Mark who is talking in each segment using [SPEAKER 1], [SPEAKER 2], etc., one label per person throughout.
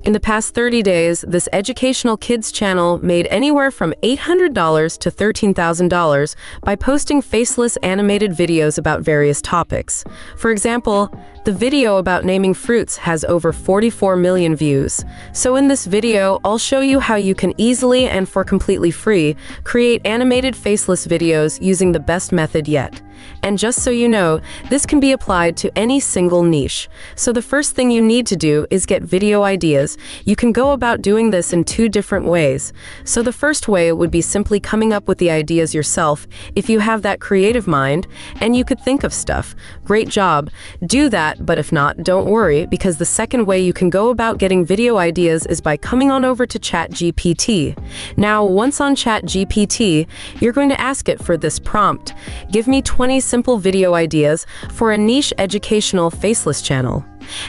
[SPEAKER 1] In the past 30 days, this educational kids channel made anywhere from $800 to $13,000 by posting faceless animated videos about various topics. For example, the video about naming fruits has over 44 million views. So in this video, I'll show you how you can easily and for completely free create animated faceless videos using the best method yet. And just so you know, this can be applied to any single niche. So the first thing you need to do is get video ideas. You can go about doing this in two different ways. So the first way would be simply coming up with the ideas yourself if you have that creative mind and you could think of stuff. Great job. Do that, but if not, don't worry, because the second way you can go about getting video ideas is by coming on over to ChatGPT. Now, once on ChatGPT, you're going to ask it for this prompt. Give me 20 simple video ideas for a niche educational faceless channel.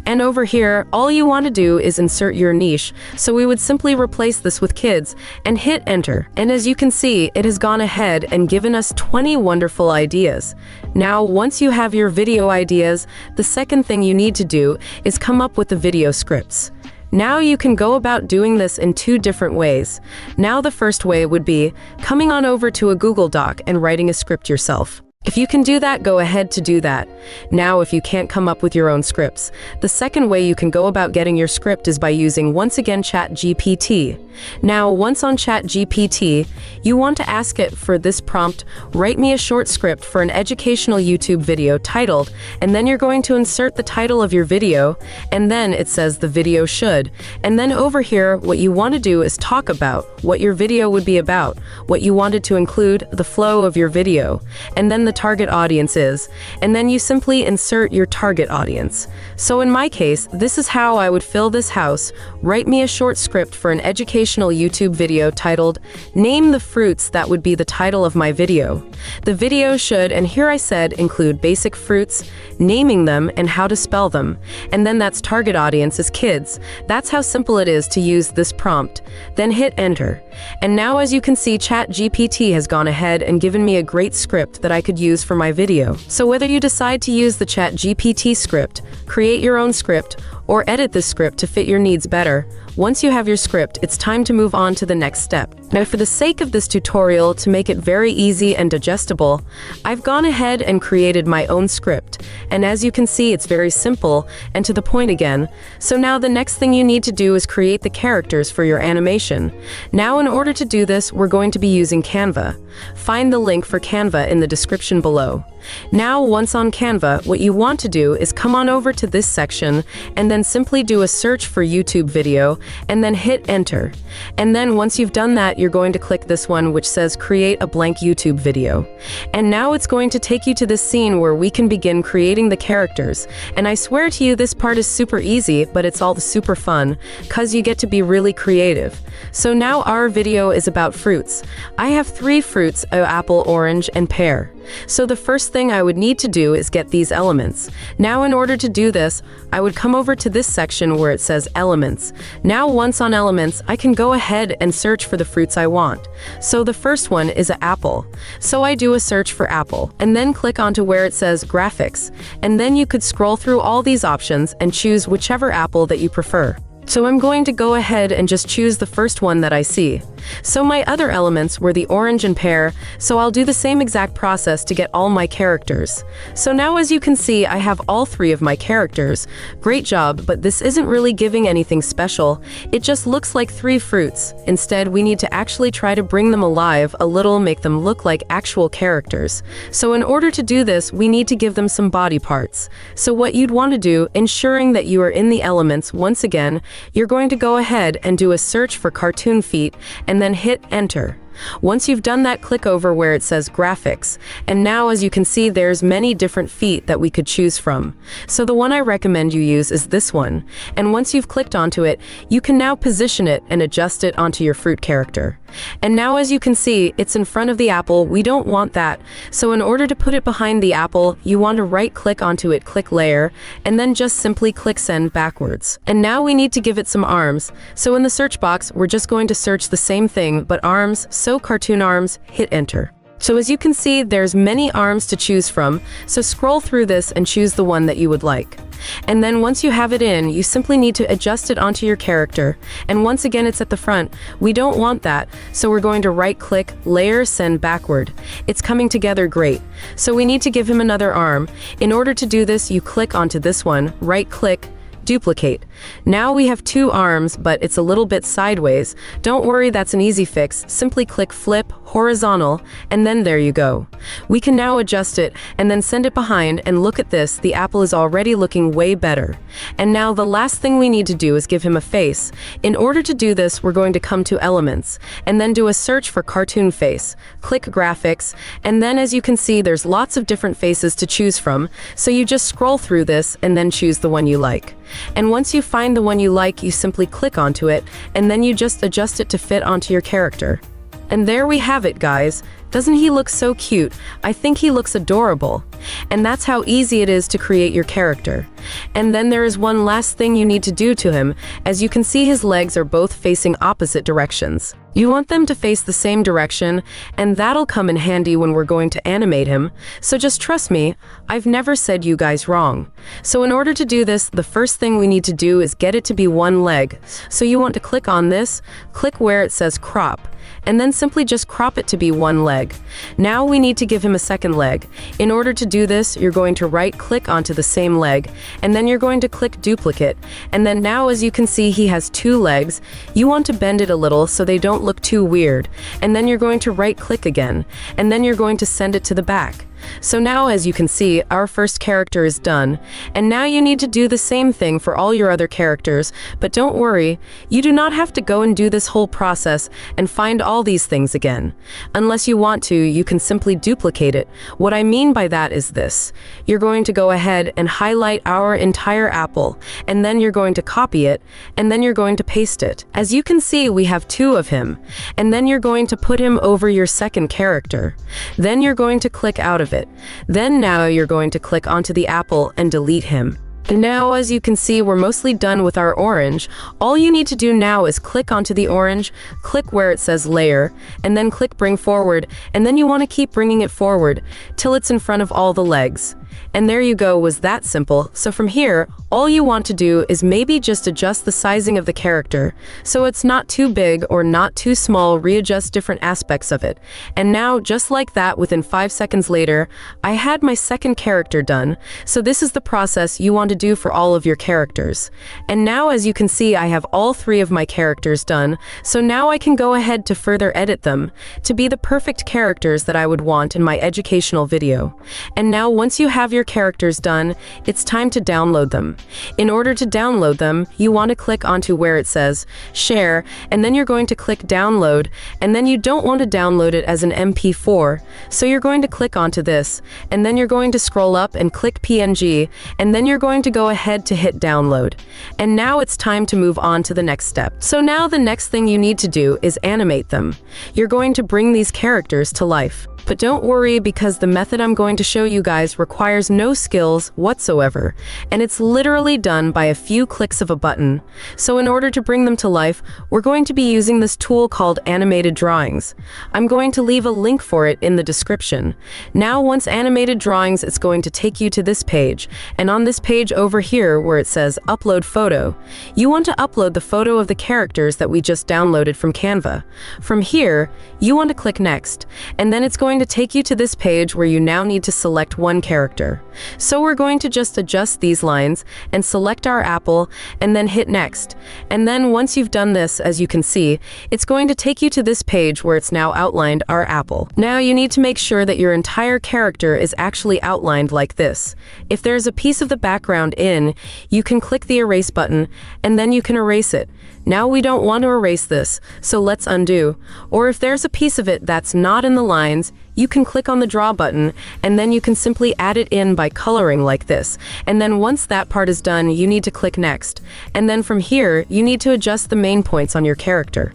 [SPEAKER 1] And over here, all you want to do is insert your niche, so we would simply replace this with kids and hit enter. And as you can see, it has gone ahead and given us 20 wonderful ideas. Now, once you have your video ideas, the second thing you need to do is come up with the video scripts. Now you can go about doing this in two different ways. Now the first way would be coming on over to a Google Doc and writing a script yourself. If you can do that, go ahead to do that. Now, if you can't come up with your own scripts, the second way you can go about getting your script is by using, once again, ChatGPT. Now, once on ChatGPT, you want to ask it for this prompt, write me a short script for an educational YouTube video titled, and then you're going to insert the title of your video, and then it says the video should. And then over here, what you want to do is talk about what your video would be about, what you wanted to include, the flow of your video, and then the target audience is, and then you simply insert your target audience. So in my case, this is how I would fill this house. Write me a short script for an educational YouTube video titled, Name the Fruits. That would be the title of my video. The video should, and here I said, include basic fruits, naming them, and how to spell them. And then that's target audience is kids. That's how simple it is to use this prompt. Then hit enter. And now, as you can see, ChatGPT has gone ahead and given me a great script that I could use for my video. So whether you decide to use the ChatGPT script, create your own script, or edit this script to fit your needs better, once you have your script, it's time to move on to the next step. Now, for the sake of this tutorial, to make it very easy and digestible, I've gone ahead and created my own script. And as you can see, it's very simple and to the point again. So now the next thing you need to do is create the characters for your animation. Now, in order to do this, we're going to be using Canva. Find the link for Canva in the description below. Now, once on Canva, what you want to do is come on over to this section and then simply do a search for YouTube video and then hit enter. And then once you've done that, you're going to click this one which says create a blank YouTube video. And now it's going to take you to this scene where we can begin creating the characters. And I swear to you, this part is super easy, but it's all super fun because you get to be really creative. So now our video is about fruits. I have 3 fruits, apple, orange, and pear. So the first thing I would need to do is get these elements. Now, in order to do this, I would come over to this section where it says elements. Now, once on elements, I can go ahead and search for the fruits I want. So the first one is an apple. So I do a search for apple and then click onto where it says graphics. And then you could scroll through all these options and choose whichever apple that you prefer. So I'm going to go ahead and just choose the first one that I see. So my other elements were the orange and pear, so I'll do the same exact process to get all my characters. So now, as you can see, I have all 3 of my characters. Great job, but this isn't really giving anything special. It just looks like 3 fruits. Instead, we need to actually try to bring them alive a little, make them look like actual characters. So in order to do this, we need to give them some body parts. So what you'd want to do, ensuring that you are in the elements, once again, you're going to go ahead and do a search for cartoon feet and then hit enter. Once you've done that, click over where it says graphics. And now, as you can see, there's many different feet that we could choose from. So the one I recommend you use is this one. And once you've clicked onto it, you can now position it and adjust it onto your fruit character. And now, as you can see, it's in front of the apple. We don't want that. So in order to put it behind the apple, you want to right click onto it, click layer, and then just simply click send backwards. And now we need to give it some arms. So in the search box, we're just going to search the same thing, but arms. So cartoon arms, hit enter. So as you can see, there's many arms to choose from, so scroll through this and choose the one that you would like. And then once you have it in, you simply need to adjust it onto your character. And once again, it's at the front. We don't want that, so we're going to right-click, Layer, Send Backward. It's coming together great. So we need to give him another arm. In order to do this, you click onto this one, right-click, Duplicate. Now we have two arms, but it's a little bit sideways. Don't worry, that's an easy fix. Simply click Flip, Horizontal, and then there you go. We can now adjust it and then send it behind, and look at this, the apple is already looking way better. And now the last thing we need to do is give him a face. In order to do this, we're going to come to Elements, and then do a search for Cartoon Face. Click Graphics, and then as you can see, there's lots of different faces to choose from, so you just scroll through this and then choose the one you like. And once you find the one you like, you simply click onto it, and then you just adjust it to fit onto your character. And there we have it, guys. Doesn't he look so cute? I think he looks adorable. And that's how easy it is to create your character. And then there is one last thing you need to do to him. As you can see, his legs are both facing opposite directions. You want them to face the same direction, and that'll come in handy when we're going to animate him. So just trust me, I've never said you guys wrong. So in order to do this, the first thing we need to do is get it to be one leg. So you want to click on this, click where it says crop, and then simply just crop it to be one leg. Now we need to give him a second leg. In order to do this, you're going to right-click onto the same leg, and then you're going to click Duplicate. And then now, as you can see, he has two legs. You want to bend it a little so they don't look too weird. And then you're going to right-click again, and then you're going to send it to the back. So now, as you can see, our first character is done, and now you need to do the same thing for all your other characters, but don't worry, you do not have to go and do this whole process and find all these things again. Unless you want to, you can simply duplicate it. What I mean by that is this. You're going to go ahead and highlight our entire apple, and then you're going to copy it, and then you're going to paste it. As you can see, we have two of him, and then you're going to put him over your second character. Then you're going to click out of it. Then now you're going to click onto the apple and delete him. And now, as you can see, we're mostly done with our orange. All you need to do now is click onto the orange, click where it says Layer, and then click Bring Forward, and then you want to keep bringing it forward till it's in front of all the legs. And there you go, was that simple. So from here, all you want to do is maybe just adjust the sizing of the character, so it's not too big or not too small, readjust different aspects of it. And now, just like that, within 5 seconds later, I had my second character done. So this is the process you want to do for all of your characters. And now, as you can see, I have all 3 of my characters done, so now I can go ahead to further edit them to be the perfect characters that I would want in my educational video. And now, once you have your characters done, it's time to download them. In order to download them, you want to click onto where it says Share, and then you're going to click Download, and then you don't want to download it as an MP4, so you're going to click onto this, and then you're going to scroll up and click PNG, and then you're going to go ahead to hit Download. And now it's time to move on to the next step. So now the next thing you need to do is animate them. You're going to bring these characters to life. But don't worry, because the method I'm going to show you guys requires no skills whatsoever, and it's literally done by a few clicks of a button. So in order to bring them to life, we're going to be using this tool called Animated Drawings. I'm going to leave a link for it in the description. Now, once Animated Drawings, it's going to take you to this page, and on this page over here where it says Upload Photo, you want to upload the photo of the characters that we just downloaded from Canva. From here, you want to click Next, and then it's going to take you to this page where you now need to select one character. So we're going to just adjust these lines and select our apple and then hit Next. And then once you've done this, as you can see, it's going to take you to this page where it's now outlined our apple. Now you need to make sure that your entire character is actually outlined like this. If there's a piece of the background in, you can click the erase button and then you can erase it. Now we don't want to erase this, so let's undo. Or if there's a piece of it that's not in the lines, you can click on the draw button, and then you can simply add it in by coloring like this. And then once that part is done, you need to click Next. And then from here, you need to adjust the main points on your character.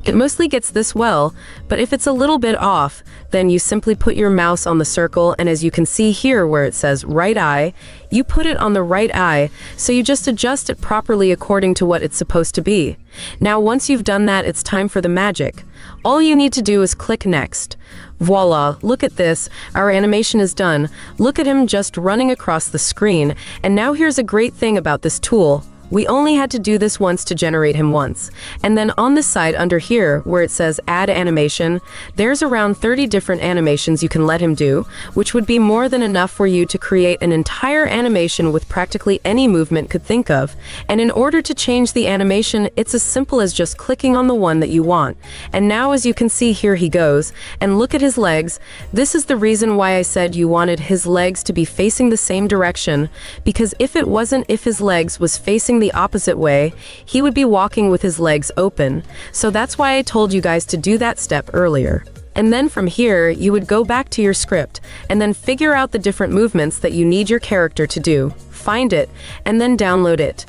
[SPEAKER 1] It mostly gets this well, but if it's a little bit off, then you simply put your mouse on the circle, and as you can see here where it says right eye, you put it on the right eye, so you just adjust it properly according to what it's supposed to be. Now once you've done that, it's time for the magic. All you need to do is click Next. Voila, look at this, our animation is done. Look at him just running across the screen. And now here's a great thing about this tool. We only had to do this once to generate him once. And then on this side under here, where it says Add Animation, there's around 30 different animations you can let him do, which would be more than enough for you to create an entire animation with practically any movement could think of. And in order to change the animation, it's as simple as just clicking on the one that you want. And now as you can see, here he goes. And look at his legs. This is the reason why I said you wanted his legs to be facing the same direction, because if his legs was facing the opposite way, he would be walking with his legs open. So that's why I told you guys to do that step earlier. And then from here, you would go back to your script and then figure out the different movements that you need your character to do, find it, and then download it.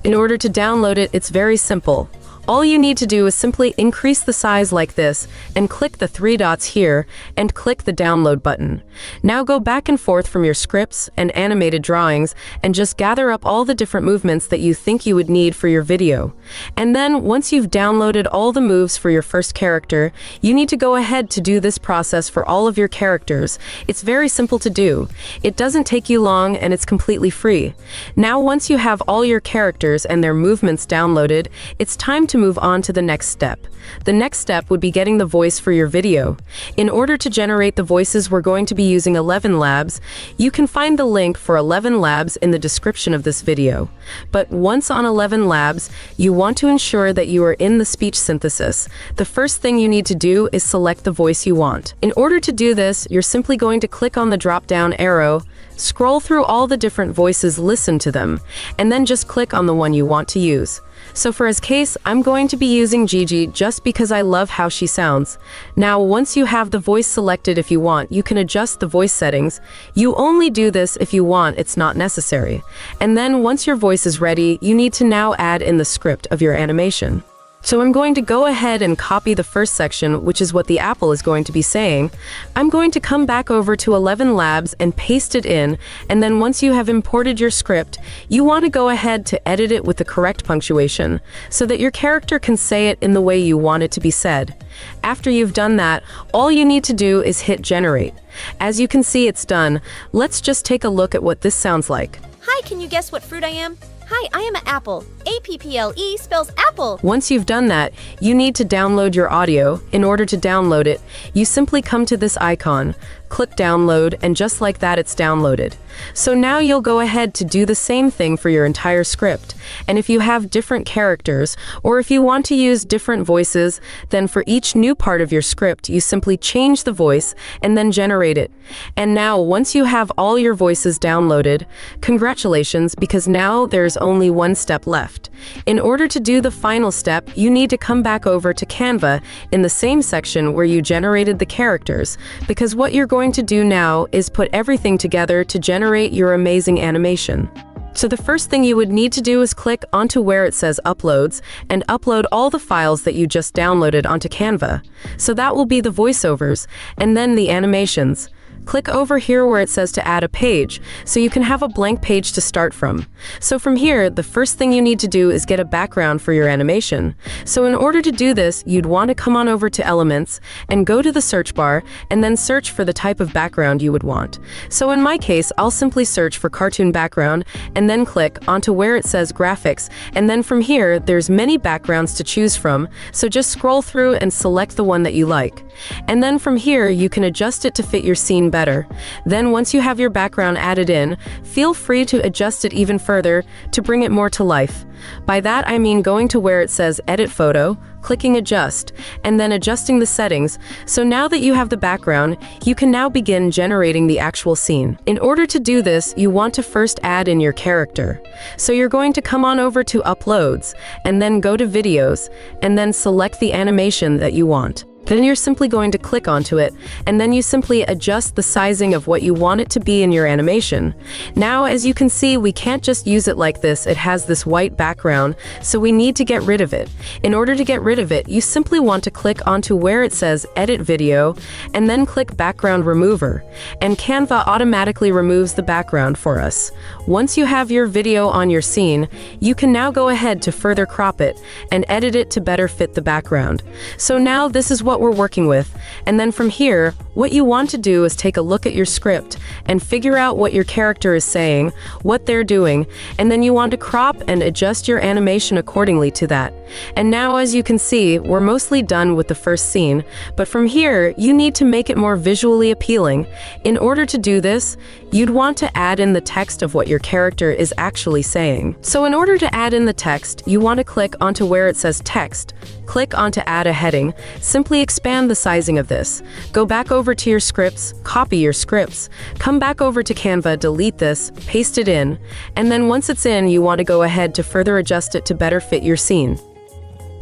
[SPEAKER 1] In order to download it, it's very simple. All you need to do is simply increase the size like this and click the 3 dots here and click the download button. Now go back and forth from your scripts and animated drawings and just gather up all the different movements that you think you would need for your video. And then once you've downloaded all the moves for your first character, you need to go ahead to do this process for all of your characters. It's very simple to do. It doesn't take you long and it's completely free. Now once you have all your characters and their movements downloaded, it's time to move on to the next step. The next step would be getting the voice for your video. In order to generate the voices, we're going to be using 11 Labs. You can find the link for 11 Labs in the description of this video. But once on 11 Labs, you want to ensure that you are in the speech synthesis. The first thing you need to do is select the voice you want. In order to do this, you're simply going to click on the drop-down arrow, scroll through all the different voices, listen to them, and then just click on the one you want to use. So for his case, I'm going to be using Gigi just because I love how she sounds. Now, once you have the voice selected, if you want, you can adjust the voice settings. You only do this if you want, it's not necessary. And then once your voice is ready, you need to now add in the script of your animation. So I'm going to go ahead and copy the first section, which is what the apple is going to be saying. I'm going to come back over to 11 Labs and paste it in, and then once you have imported your script, you want to go ahead to edit it with the correct punctuation, so that your character can say it in the way you want it to be said. After you've done that, all you need to do is hit generate. As you can see, it's done. Let's just take a look at what this sounds like.
[SPEAKER 2] Hi, can you guess what fruit I am? Hi, I am an apple. A-P-P-L-E spells apple.
[SPEAKER 1] Once you've done that, you need to download your audio. In order to download it, you simply come to this icon, click download, and just like that, it's downloaded. So now you'll go ahead to do the same thing for your entire script. And if you have different characters, or if you want to use different voices, then for each new part of your script, you simply change the voice and then generate it. And now, once you have all your voices downloaded, congratulations, because now there's only one step left. In order to do the final step, you need to come back over to Canva in the same section where you generated the characters, because what you're going to do now is put everything together to generate your amazing animation. So the first thing you would need to do is click onto where it says Uploads and upload all the files that you just downloaded onto Canva. So that will be the voiceovers and then the animations. Click over here where it says to add a page, so you can have a blank page to start from. So from here, the first thing you need to do is get a background for your animation. So in order to do this, you'd want to come on over to Elements and go to the search bar and then search for the type of background you would want. So in my case, I'll simply search for cartoon background and then click onto where it says graphics. And then from here, there's many backgrounds to choose from, so just scroll through and select the one that you like. And then from here, you can adjust it to fit your scene better. Then once you have your background added in, feel free to adjust it even further to bring it more to life. By that I mean going to where it says Edit Photo, clicking Adjust, and then adjusting the settings. So now that you have the background, you can now begin generating the actual scene. In order to do this, you want to first add in your character. So you're going to come on over to Uploads, and then go to Videos, and then select the animation that you want. Then you're simply going to click onto it, and then you simply adjust the sizing of what you want it to be in your animation. Now, as you can see, we can't just use it like this. It has this white background, so we need to get rid of it. In order to get rid of it, you simply want to click onto where it says Edit Video, and then click Background Remover. And Canva automatically removes the background for us. Once you have your video on your scene, you can now go ahead to further crop it and edit it to better fit the background. So now this is what we're working with, and then from here, What you want to do is take a look at your script and figure out what your character is saying, what they're doing, and then you want to crop and adjust your animation accordingly to that. And now, as you can see, we're mostly done with the first scene, but from here, you need to make it more visually appealing. In order to do this, you'd want to add in the text of what your character is actually saying. So in order to add in the text, you want to click onto where it says text. Click onto add a heading. Simply expand the sizing of this. Go back over to your scripts, copy your scripts, come back over to Canva, delete this, paste it in, and then once it's in, you want to go ahead to further adjust it to better fit your scene.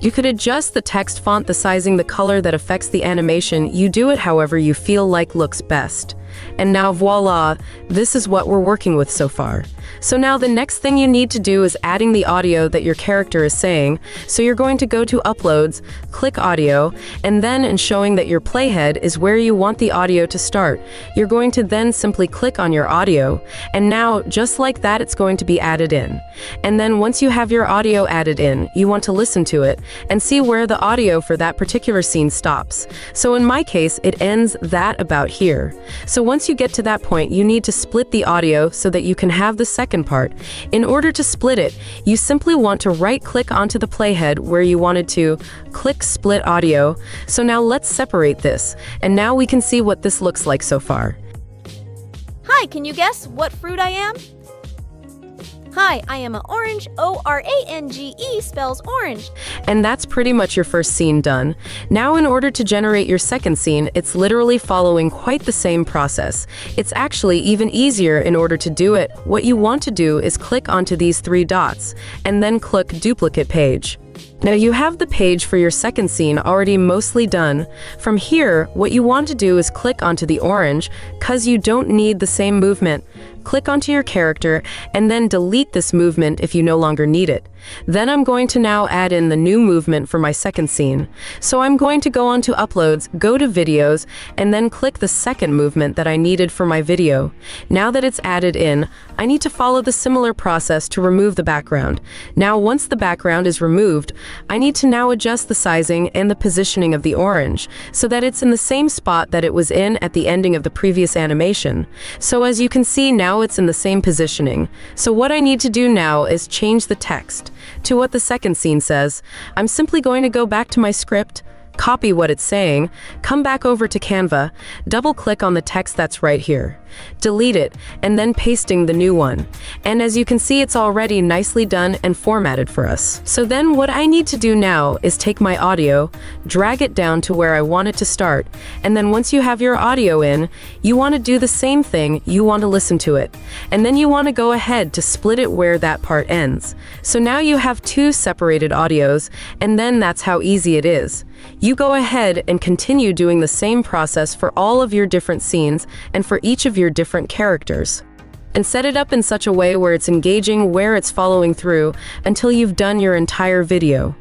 [SPEAKER 1] You could adjust the text font, the sizing, the color that affects the animation. You do it however you feel like looks best. And now voila, this is what we're working with so far. So now the next thing you need to do is adding the audio that your character is saying. So you're going to go to Uploads, click Audio, and then in showing that your playhead is where you want the audio to start, you're going to then simply click on your audio, and now just like that it's going to be added in. And then once you have your audio added in, you want to listen to it and see where the audio for that particular scene stops. So in my case, it ends that about here. So once you get to that point, you need to split the audio so that you can have the second part. In order to split it, you simply want to right-click onto the playhead where you wanted to, click Split Audio. So now let's separate this, and now we can see what this looks like so far.
[SPEAKER 2] Hi, can you guess what fruit I am? Hi, I am an orange. O-R-A-N-G-E spells orange.
[SPEAKER 1] And that's pretty much your first scene done. Now in order to generate your second scene, it's literally following quite the same process. It's actually even easier in order to do it. What you want to do is click onto these three dots, and then click Duplicate Page. Now you have the page for your second scene already mostly done. From here, what you want to do is click onto the orange, cause you don't need the same movement. Click onto your character, and then delete this movement if you no longer need it. Then I'm going to now add in the new movement for my second scene. So I'm going to go onto Uploads, go to Videos, and then click the second movement that I needed for my video. Now that it's added in, I need to follow the similar process to remove the background. Now once the background is removed, I need to now adjust the sizing and the positioning of the orange so that it's in the same spot that it was in at the ending of the previous animation. So as you can see, now it's in the same positioning. So what I need to do now is change the text to what the second scene says. I'm simply going to go back to my script, copy what it's saying, come back over to Canva, double-click on the text that's right here, delete it, and then pasting the new one. And as you can see, it's already nicely done and formatted for us. So then what I need to do now is take my audio, drag it down to where I want it to start, and then once you have your audio in, you want to do the same thing, you want to listen to it. And then you want to go ahead to split it where that part ends. So now you have two separated audios, and then that's how easy it is. You go ahead and continue doing the same process for all of your different scenes and for each of your different characters. And set it up in such a way where it's engaging, where it's following through until you've done your entire video.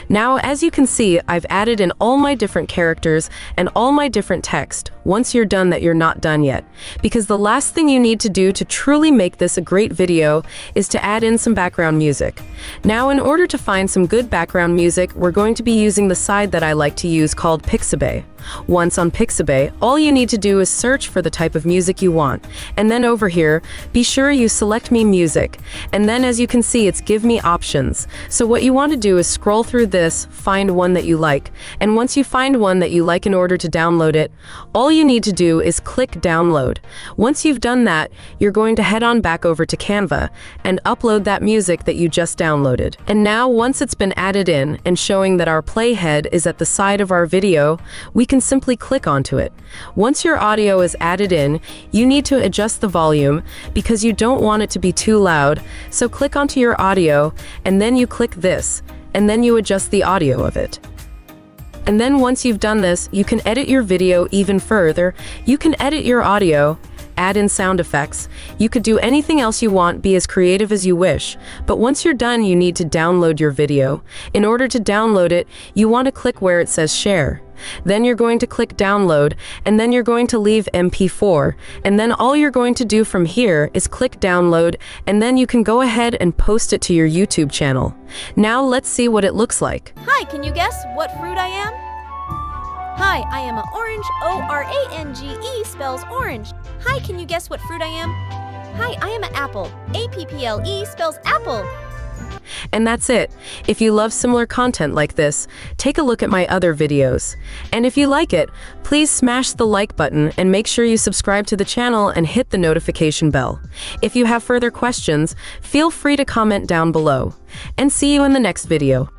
[SPEAKER 1] Now, as you can see, I've added in all my different characters and all my different text. Once you're done that, you're not done yet. Because the last thing you need to do to truly make this a great video is to add in some background music. Now, in order to find some good background music, we're going to be using the site that I like to use called Pixabay. Once on Pixabay, all you need to do is search for the type of music you want. And then over here, be sure you select Me Music. And then as you can see, it's Give Me Options. So what you want to do is scroll through this, find one that you like. And once you find one that you like, in order to download it, all you need to do is click Download. Once you've done that, you're going to head on back over to Canva and upload that music that you just downloaded. And now once it's been added in and showing that our playhead is at the side of our video, we can simply click onto it. Once your audio is added in, you need to adjust the volume because you don't want it to be too loud. So click onto your audio, and then you click this, and then you adjust the audio of it. And then once you've done this, you can edit your video even further. You can edit your audio, add in sound effects. You could do anything else you want, be as creative as you wish. But once you're done, you need to download your video. In order to download it, you want to click where it says Share. Then you're going to click Download, and then you're going to leave MP4, and then all you're going to do from here is click Download, and then you can go ahead and post it to your YouTube channel. Now let's see what it looks like.
[SPEAKER 2] Hi, can you guess what fruit I am? Hi, I am a orange. Orange spells orange. Hi, can you guess what fruit I am? Hi, I am an apple. Apple spells apple.
[SPEAKER 1] And that's it. If you love similar content like this, take a look at my other videos. And if you like it, please smash the like button and make sure you subscribe to the channel and hit the notification bell. If you have further questions, feel free to comment down below. And see you in the next video.